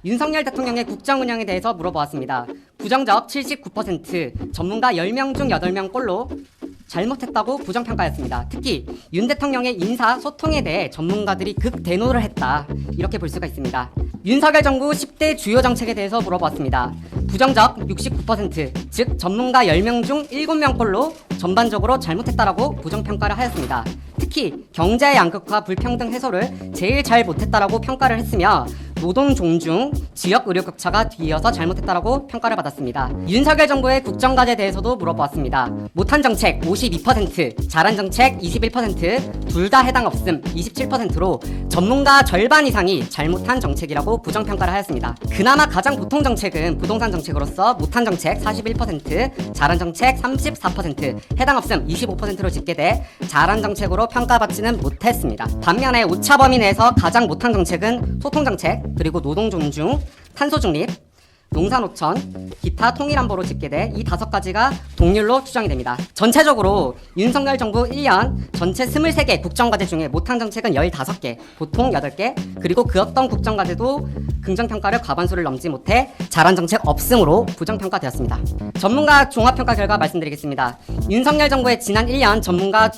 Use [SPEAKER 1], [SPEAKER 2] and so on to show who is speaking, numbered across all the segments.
[SPEAKER 1] 윤석열 대통령의 국정 운영에 대해서 물어보았습니다. 부정적 79%, 전문가 10명 중 8명 꼴로 잘못했다고 부정평가했습니다. 특히 윤 대통령의 인사 소통에 대해 전문가들이 극대노를 했다, 이렇게 볼 수가 있습니다. 윤석열 정부 10대 주요 정책에 대해서 물어보았습니다. 부정적 69%, 즉 전문가 10명 중 7명 꼴로 전반적으로 잘못했다라고 부정평가를 하였습니다. 특히 경제 양극화 불평등 해소를 제일 잘 못했다라고 평가를 했으며 노동 존중, 지역 의료 격차가 뒤이어서 잘못했다라고 평가를 받았습니다. 윤석열 정부의 국정과제에 대해서도 물어보았습니다. 못한 정책 52%, 잘한 정책 21%, 둘 다 해당 없음 27%로 전문가 절반 이상이 잘못한 정책이라고 부정평가를 하였습니다. 그나마 가장 보통 정책은 부동산 정책으로서 못한 정책 41%, 잘한 정책 34%, 해당 없음 25%로 집계돼 잘한 정책으로 평가받지는 못했습니다. 반면에 오차 범위 내에서 가장 못한 정책은 소통 정책, 그리고 노동 존중, 탄소 중립, 농사노천, 기타 통일안보로 집계돼 이 5가지가 동률로 추정이 됩니다. 전체적으로 윤석열 정부 1년 전체 23개 국정과제 중에 못한 정책은 15개, 보통 8개, 그리고 그 어떤 국정과제도 긍정평가를 과반수를 넘지 못해 잘한 정책 없음으로 부정평가되었습니다. 전문가 종합평가 결과 말씀드리겠습니다. 윤석열 정부의 지난 1년 전문가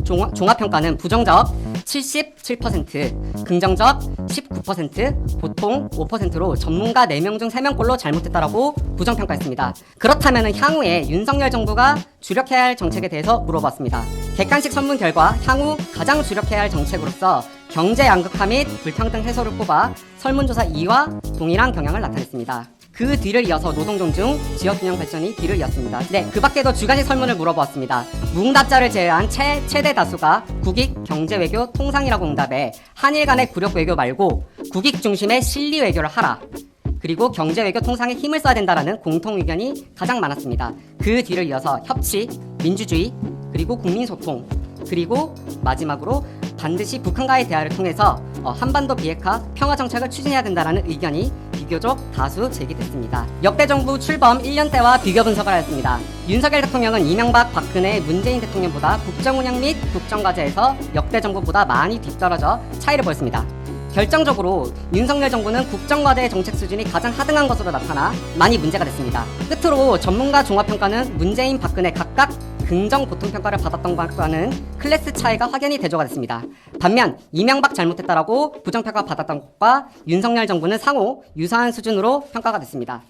[SPEAKER 1] 종합평가는 부정적 77%, 긍정적 19%, 보통 5%로 전문가 4명 중 3명 꼴로 잘못했다라고 부정평가했습니다. 그렇다면 향후에 윤석열 정부가 주력해야 할 정책에 대해서 물어봤습니다. 객관식 설문 결과 향후 가장 주력해야 할 정책으로서 경제 양극화 및 불평등 해소를 꼽아 설문조사 2와 동일한 경향을 나타냈습니다. 그 뒤를 이어서 노동 존중, 지역 균형 발전이 뒤를 이었습니다. 그 밖에도 주간식 설문을 물어보았습니다. 무응답자를 제외한 최대 다수가 국익, 경제 외교, 통상이라고 응답해 한일 간의 굴욕 외교 말고 국익 중심의 실리 외교를 하라, 그리고 경제 외교 통상에 힘을 써야 된다라는 공통 의견이 가장 많았습니다. 그 뒤를 이어서 협치, 민주주의, 그리고 국민소통, 그리고 마지막으로 반드시 북한과의 대화를 통해서 한반도 비핵화, 평화 정책을 추진해야 된다라는 의견이 비교적 다수 제기됐습니다. 역대 정부 출범 1년 때와 비교 분석을 하였습니다. 윤석열 대통령은 이명박, 박근혜, 문재인 대통령보다 국정 운영 및 국정 과제에서 역대 정부보다 많이 뒤떨어져 차이를 보였습니다. 결정적으로 윤석열 정부는 국정과제의 정책 수준이 가장 하등한 것으로 나타나 많이 문제가 됐습니다. 끝으로 전문가 종합평가는 문재인, 박근혜 각각 긍정 보통평가를 받았던 것과는 클래스 차이가 확연히 대조가 됐습니다. 반면 이명박 잘못했다라고 부정평가 받았던 것과 윤석열 정부는 상호 유사한 수준으로 평가가 됐습니다.